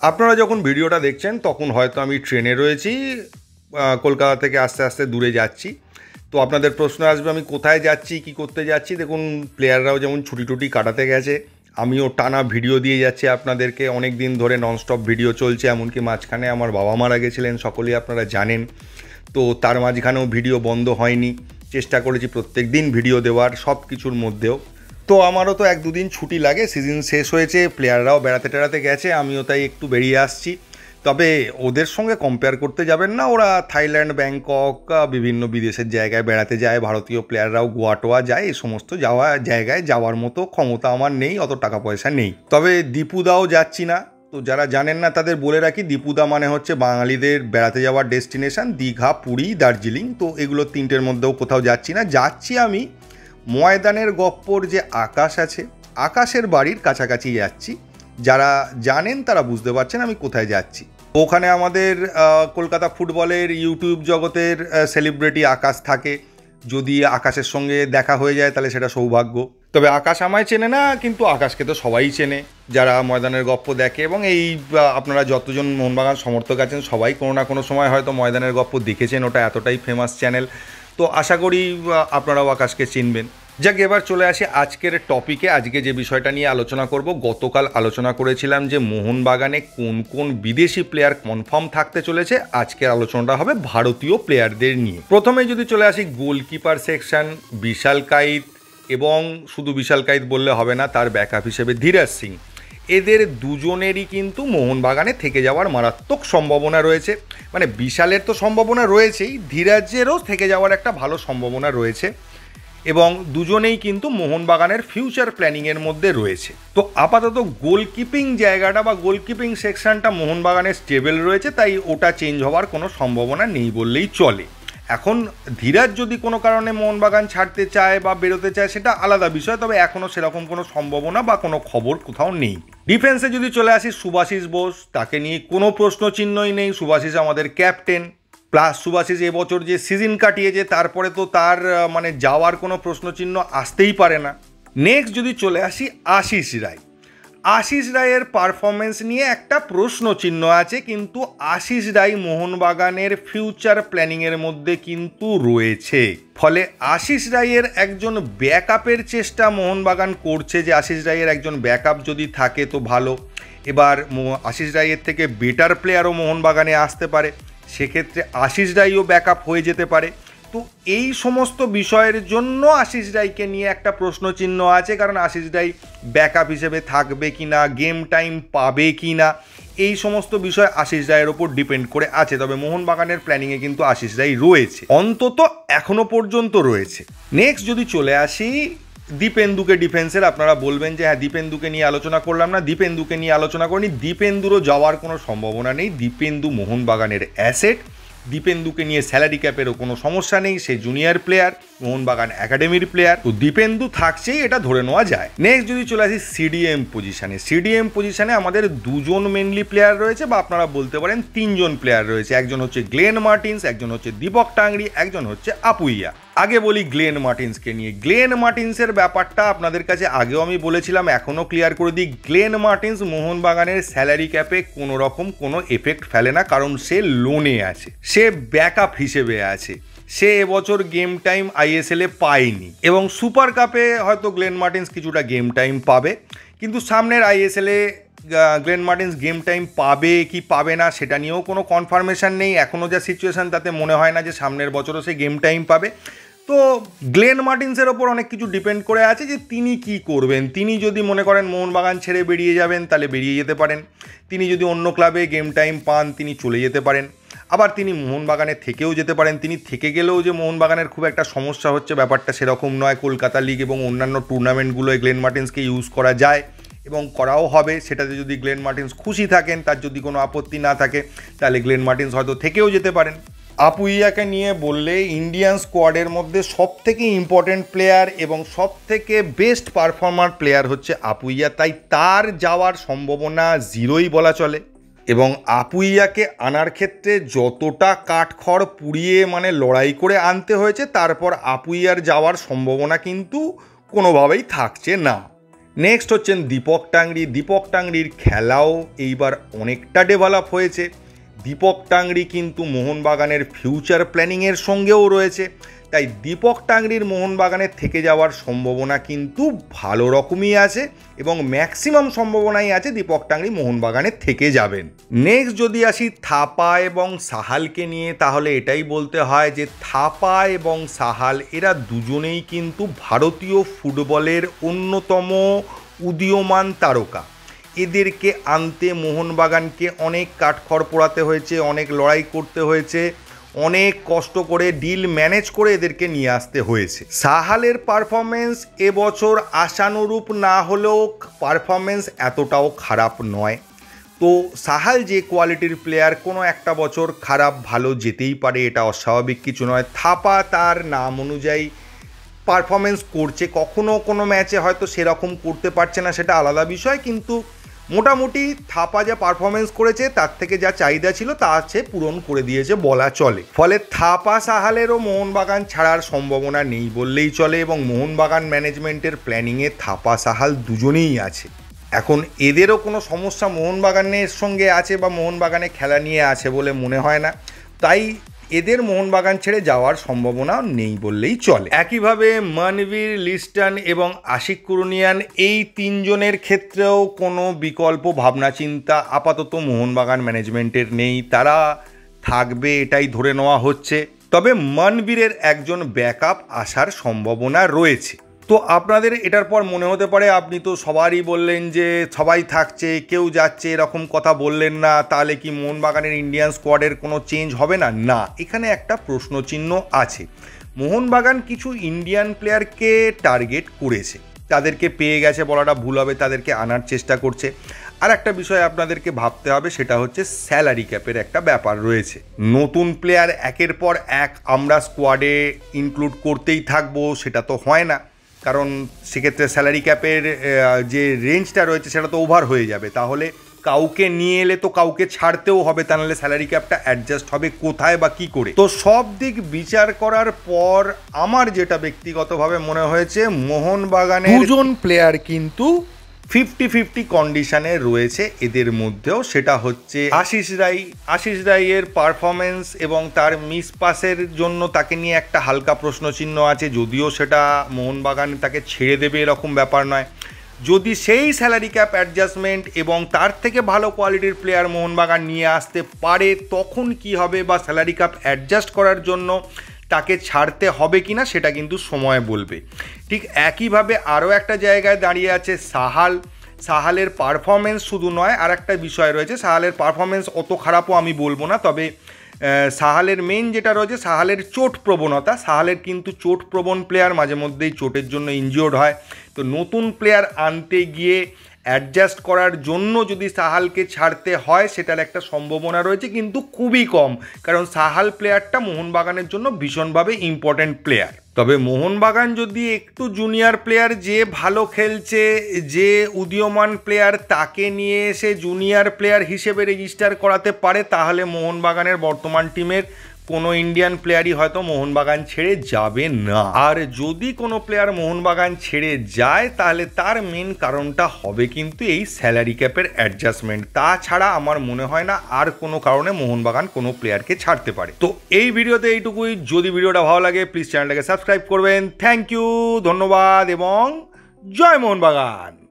আপনারা যখন ভিডিওটা দেখছেন তখন হয়তো আমি ট্রেনে রয়েছি, কলকাতা থেকে আস্তে আস্তে দূরে যাচ্ছি। তো আপনাদের প্রশ্ন আসবে আমি কোথায় যাচ্ছি, কি করতে যাচ্ছি। দেখুন, প্লেয়াররাও যেমন ছুটি টুটি কাটাতে গেছে, আমিও টানা ভিডিও দিয়ে যাচ্ছি আপনাদেরকে। অনেক দিন ধরে ননস্টপ ভিডিও চলছে, এমনকি মাঝখানে আমার বাবা মারা গেছিলেন, সকলেই আপনারা জানেন। তো তার মাঝখানেও ভিডিও বন্ধ হয়নি, চেষ্টা করেছি প্রত্যেক দিন ভিডিও দেওয়ার, সব কিছুর মধ্যেও। তো আমারও তো এক দুদিন ছুটি লাগে, সিজন শেষ হয়েছে, প্লেয়াররাও বেড়াতে টেড়াতে গেছে, আমিও তাই একটু বেরিয়ে আসছি। তবে ওদের সঙ্গে কম্পেয়ার করতে যাবেন না, ওরা থাইল্যান্ড, ব্যাংকক, বিভিন্ন বিদেশের জায়গায় বেড়াতে যায়, ভারতীয় প্লেয়াররাও গোয়া টোয়া যায়, এই সমস্ত জায়গায় যাওয়ার মতো ক্ষমতা আমার নেই, অত টাকা পয়সা নেই। তবে দীপুদাও যাচ্ছি না। তো যারা জানেন না তাদের বলে রাখি, দীপুদা মানে হচ্ছে বাঙালিদের বেড়াতে যাওয়ার ডেস্টিনেশন, দীঘা, পুরী, দার্জিলিং। তো এগুলো তিনটের মধ্যেও কোথাও যাচ্ছি না, যাচ্ছি আমি ময়দানের গপ্পর যে আকাশ আছে, আকাশের বাড়ির কাছাকাছি যাচ্ছি। যারা জানেন তারা বুঝতে পারছেন আমি কোথায় যাচ্ছি। ওখানে আমাদের কলকাতা ফুটবলের ইউটিউব জগতের সেলিব্রিটি আকাশ থাকে। যদি আকাশের সঙ্গে দেখা হয়ে যায় তাহলে সেটা সৌভাগ্য। তবে আকাশ আমায় চেনে না, কিন্তু আকাশকে তো সবাই চেনে যারা ময়দানের গপ্প দেখে। এবং এই আপনারা যতজন মোহনবাগান সমর্থক আছেন সবাই কোনো না কোনো সময় হয়তো ময়দানের গপ্প দেখেছেন, ওটা এতটাই ফেমাস চ্যানেল। তো আশা করি আপনারাও আকাশকে চিনবেন। যাক, এবার চলে আসি আজকের টপিকে। আজকে যে বিষয়টা নিয়ে আলোচনা করব, গতকাল আলোচনা করেছিলাম যে মোহনবাগানে কোন কোন বিদেশি প্লেয়ার কনফার্ম থাকতে চলেছে। আজকের আলোচনাটা হবে ভারতীয় প্লেয়ারদের নিয়ে। প্রথমে যদি চলে আসি গোলকিপার সেকশন, বিশাল কাইত, এবং শুধু বিশাল কাইত বললে হবে না, তার ব্যাকআপ হিসেবে ধীরাজ সিং। এদের দুজনেরই কিন্তু মোহনবাগানে থেকে যাওয়ার মারাত্মক সম্ভাবনা রয়েছে। মানে বিশালের তো সম্ভাবনা রয়েছেই, ধীরাজেরও থেকে যাওয়ার একটা ভালো সম্ভাবনা রয়েছে। এবং দুজনেই কিন্তু মোহনবাগানের ফিউচার প্ল্যানিংয়ের মধ্যে রয়েছে। তো আপাতত গোলকিপিং জায়গাটা বা গোলকিপিং সেকশনটা মোহনবাগানের স্টেবল রয়েছে, তাই ওটা চেঞ্জ হওয়ার কোনো সম্ভাবনা নেই বললেই চলে। এখন ধীরাজ যদি কোনো কারণে মোহনবাগান ছাড়তে চায় বা বেরোতে চায় সেটা আলাদা বিষয়, তবে এখনও সেরকম কোনো সম্ভাবনা বা কোনো খবর কোথাও নেই। ডিফেন্সে যদি চলে আসি, সুভাশিস বোস, তাকে নিয়ে কোনো প্রশ্নচিহ্নই নেই। সুভাশিস আমাদের ক্যাপ্টেন, প্লাস সুভাশিস এবছর যে সিজন কাটিয়েছে তারপরে তো তার মানে যাওয়ার কোনো প্রশ্নচিহ্ন আসতেই পারে না। নেক্সট যদি চলে আসি আশিস রায়, আশিস রায়ের পারফরমেন্স নিয়ে একটা প্রশ্ন চিহ্ন আছে, কিন্তু আশিস রায় মোহনবাগানের ফিউচার প্ল্যানিংয়ের মধ্যে কিন্তু রয়েছে। ফলে আশিস রায়ের একজন ব্যাকআপের চেষ্টা মোহনবাগান করছে, যে আশিস রায়ের একজন ব্যাকআপ যদি থাকে তো ভালো। এবার আশিস রায়ের থেকে বেটার প্লেয়ারও মোহনবাগানে আসতে পারে, সেক্ষেত্রে আশিস রায়ও ব্যাকআপ হয়ে যেতে পারে। তো এই সমস্ত বিষয়ের জন্য আশিস রায়কে নিয়ে একটা প্রশ্নচিহ্ন আছে, কারণ আশিস রায় ব্যাকআপ হিসেবে থাকবে কি না, গেম টাইম পাবে কি না, এই সমস্ত বিষয় আশিস রায়ের ওপর ডিপেন্ড করে আছে। তবে মোহনবাগানের প্ল্যানিংয়ে কিন্তু আশিস রায় রয়েছে, অন্তত এখনো পর্যন্ত রয়েছে। নেক্সট যদি চলে আসি দীপেন্দুকে, ডিফেন্সের, আপনারা বলবেন যে হ্যাঁ দীপেন্দুকে নিয়ে আলোচনা করলাম না, দীপেন্দুকে নিয়ে আলোচনা করিনি। দীপেন্দুরও যাওয়ার কোনো সম্ভাবনা নেই, দীপেন্দু মোহনবাগানের অ্যাসেট। দীপেন্দুকে নিয়ে স্যালারি ক্যাপেরও কোনো সমস্যা নেই, সে জুনিয়র প্লেয়ার, মোহনবাগান একাডেমির প্লেয়ার। তো দীপেন্দু থাকছেই, এটা ধরে নেওয়া যায়। নেক্সট যদি চলে আসি সিডিএম পজিশানে, সিডিএম পজিশানে আমাদের দুজন মেনলি প্লেয়ার রয়েছে, বা আপনারা বলতে পারেন তিনজন প্লেয়ার রয়েছে। একজন হচ্ছে গ্লেন মার্টিন্স, একজন হচ্ছে দীপক টাংরি, একজন হচ্ছে আপুইয়া। আগে বলি গ্লেন মার্টিন্সকে নিয়ে। গ্লেন মার্টিন্সের ব্যাপারটা আপনাদের কাছে আগেও আমি বলেছিলাম, এখনও ক্লিয়ার করে দিই। গ্লেন মার্টিন্স মোহনবাগানের স্যালারি ক্যাপে কোনো রকম কোনো এফেক্ট ফেলে না, কারণ সে লোনে আছে, সে ব্যাকআপ হিসেবে আছে। সে এবছর গেম টাইম আইএসএলে পায়নি, এবং সুপার কাপে হয়তো গ্লেন মার্টিন্স কিছুটা গেম টাইম পাবে, কিন্তু সামনের আইএসএলে গ্লেন মার্টিন্স গেম টাইম পাবে কি পাবে না সেটা নিয়েও কোনো কনফার্মেশন নেই। এখনও যা সিচুয়েশান তাতে মনে হয় না যে সামনের বছরও সে গেম টাইম পাবে। তো গ্লেন মার্টিন্সের ওপর অনেক কিছু ডিপেন্ড করে আছে যে তিনি কি করবেন। তিনি যদি মনে করেন মোহনবাগান ছেড়ে বেরিয়ে যাবেন তাহলে বেরিয়ে যেতে পারেন, তিনি যদি অন্য ক্লাবে গেম টাইম পান তিনি চলে যেতে পারেন, আবার তিনি মোহনবাগানে থেকেও যেতে পারেন। তিনি থেকে গেলেও যে মোহনবাগানের খুব একটা সমস্যা হচ্ছে ব্যাপারটা সেরকম নয়। কলকাতা লিগ এবং অন্যান্য টুর্নামেন্টগুলোয় গ্লেন মার্টিন্সকে ইউজ করা যায় এবং করাও হবে, সেটাতে যদি গ্লেন মার্টিন্স খুশি থাকেন, তার যদি কোনো আপত্তি না থাকে, তাহলে গ্লেন মার্টিন্স হয়তো থেকেও যেতে পারেন। আপুইয়াকে নিয়ে বললে ইন্ডিয়ান স্কোয়াডের মধ্যে সবথেকে ইম্পর্টেন্ট প্লেয়ার এবং সবথেকে বেস্ট পারফর্মার প্লেয়ার হচ্ছে আপুইয়া, তাই তার যাওয়ার সম্ভাবনা জিরোই বলা চলে। এবং আপুইয়াকে আনার ক্ষেত্রে যতটা কাঠখড় পুড়িয়ে মানে লড়াই করে আনতে হয়েছে, তারপর আপুইয়ার যাওয়ার সম্ভাবনা কিন্তু কোনোভাবেই থাকছে না। নেক্সট হচ্ছেন দীপক টাংরি। দীপক টাংরির খেলাও এইবার অনেকটা ডেভেলপ হয়েছে। দীপক টাংরি কিন্তু মোহনবাগানের ফিউচার প্ল্যানিংয়ের সঙ্গেও রয়েছে, তাই দীপক টাংরির মোহনবাগানের থেকে যাওয়ার সম্ভাবনা কিন্তু ভালো রকমই আছে এবং ম্যাক্সিমাম সম্ভাবনাই আছে দীপক টাংরি মোহনবাগানের থেকে যাবেন। নেক্সট যদি আসি থাপা এবং সাহালকে নিয়ে, তাহলে এটাই বলতে হয় যে থাপা এবং সাহাল এরা দুজনেই কিন্তু ভারতীয় ফুটবলের অন্যতম উদীয়মান তারকা। এদেরকে আনতে মোহনবাগানকে অনেক কাঠখড় পোড়াতে হয়েছে, অনেক লড়াই করতে হয়েছে, অনেক কষ্ট করে ডিল ম্যানেজ করে এদেরকে নিয়ে আসতে হয়েছে। সাহালের পারফরমেন্স এবছর আশানুরূপ না হলেও পারফরমেন্স এতটাও খারাপ নয়। তো সাহাল যে কোয়ালিটির প্লেয়ার, কোনো একটা বছর খারাপ ভালো যেতেই পারে, এটা অস্বাভাবিক কিছু নয়। থাপা তার নাম অনুযায়ী পারফরমেন্স করছে, কখনো কোনো ম্যাচে হয়তো সেরকম করতে পারছে না, সেটা আলাদা বিষয়, কিন্তু মোটামুটি থাপা যা পারফরমেন্স করেছে তার থেকে যা চাহিদা ছিল তা সে পূরণ করে দিয়েছে বলা চলে। ফলে থাপা সাহালেরও মোহনবাগান ছাড়ার সম্ভাবনা নেই বললেই চলে এবং মোহনবাগান ম্যানেজমেন্টের প্ল্যানিংয়ে থাপা সাহাল দুজনেই আছে। এখন এদেরও কোনো সমস্যা মোহনবাগানের সঙ্গে আছে বা মোহনবাগানে খেলা নিয়ে আছে বলে মনে হয় না, তাই এদের মোহনবাগান ছেড়ে যাওয়ার সম্ভাবনা নেই বললেই চলে। একইভাবে মনবীর, লিস্টন এবং আশিক কুরুনিয়ান এই তিনজনের ক্ষেত্রেও কোনো বিকল্প ভাবনা চিন্তা আপাতত মোহনবাগান ম্যানেজমেন্টের নেই, তারা থাকবে এটাই ধরে নেওয়া হচ্ছে। তবে মনবীরের একজন ব্যাকআপ আসার সম্ভাবনা রয়েছে। তো আপনাদের এটার পর মনে হতে পারে আপনি তো সবারই বললেন যে সবাই থাকছে, কেউ যাচ্ছে, এরকম কথা বললেন না, তাহলে কি মোহনবাগানের ইন্ডিয়ান স্কোয়াডের কোনো চেঞ্জ হবে না? না, এখানে একটা প্রশ্নচিহ্ন আছে। মোহনবাগান কিছু ইন্ডিয়ান প্লেয়ারকে টার্গেট করেছে, তাদেরকে পেয়ে গেছে বলাটা ভুল হবে, তাদেরকে আনার চেষ্টা করছে। আর একটা বিষয় আপনাদেরকে ভাবতে হবে, সেটা হচ্ছে স্যালারি ক্যাপের একটা ব্যাপার রয়েছে। নতুন প্লেয়ার একের পর এক আমরা স্কোয়াডে ইনক্লুড করতেই থাকবো সেটা তো হয় না, কারণ সেক্ষেত্রে স্যালারি ক্যাপের যে রেঞ্জটা রয়েছে সেটা তো ওভার হয়ে যাবে। তাহলে কাউকে নিয়ে এলে তো কাউকে ছাড়তেও হবে, তা নাহলে স্যালারি ক্যাপটা অ্যাডজাস্ট হবে কোথায় বা কী করে। তো সব দিক বিচার করার পর আমার যেটা ব্যক্তিগতভাবে মনে হয়েছে, মোহনবাগানের দুজন প্লেয়ার কিন্তু 50-50 কন্ডিশনে রয়েছে এদের মধ্যেও, সেটা হচ্ছে আশিস রাই। আশিস রাইয়ের পারফরমেন্স এবং তার মিস পাসের জন্য তাকে নিয়ে একটা হালকা প্রশ্নচিহ্ন আছে, যদিও সেটা মোহনবাগান তাকে ছেড়ে দেবে এরকম ব্যাপার নয়। যদি সেই স্যালারি ক্যাপ অ্যাডজাস্টমেন্ট এবং তার থেকে ভালো কোয়ালিটির প্লেয়ার মোহনবাগান নিয়ে আসতে পারে তখন কি হবে, বা স্যালারি ক্যাপ অ্যাডজাস্ট করার জন্য তাকে ছাড়তে হবে কি না সেটা কিন্তু সময় বলবে। ঠিক একইভাবে আরও একটা জায়গায় দাঁড়িয়ে আছে সাহাল। সাহালের পারফরমেন্স শুধু নয়, আর একটা বিষয় রয়েছে, সাহালের পারফরমেন্স অত খারাপও আমি বলবো না, তবে সাহালের মেন যেটা রয়েছে সাহালের চোট প্রবণতা। সাহালের কিন্তু চোট প্রবণ প্লেয়ার, মাঝে মধ্যেই চোটের জন্য ইনজিওর্ড হয়। তো নতুন প্লেয়ার আনতে গিয়ে অ্যাডজাস্ট করার জন্য যদি সাহালকে ছাড়তে হয় সেটার একটা সম্ভাবনা রয়েছে, কিন্তু খুবই কম, কারণ সাহাল প্লেয়ারটা মোহনবাগানের জন্য ভীষণভাবে ইম্পর্ট্যান্ট প্লেয়ার। তবে মোহনবাগান যদি একটু জুনিয়র প্লেয়ার, যে ভালো খেলছে, যে উদীয়মান প্লেয়ার, তাকে নিয়ে এসে জুনিয়র প্লেয়ার হিসেবে রেজিস্টার করাতে পারে, তাহলে মোহনবাগানের বর্তমান টিমের কোনো ইন্ডিয়ান প্লেয়ারই হয়তো মোহনবাগান ছেড়ে যাবে না। আর যদি কোনো প্লেয়ার মোহনবাগান ছেড়ে যায় তাহলে তার মেন কারণটা হবে কিন্তু এই স্যালারি ক্যাপের অ্যাডজাস্টমেন্ট। তাছাড়া আমার মনে হয় না আর কোনো কারণে মোহনবাগান কোনো প্লেয়ারকে ছাড়তে পারে। তো এই ভিডিওতে এইটুকুই। যদি ভিডিওটা ভালো লাগে প্লিজ চ্যানেলটাকে সাবস্ক্রাইব করবেন। থ্যাংক ইউ, ধন্যবাদ এবং জয় মোহনবাগান।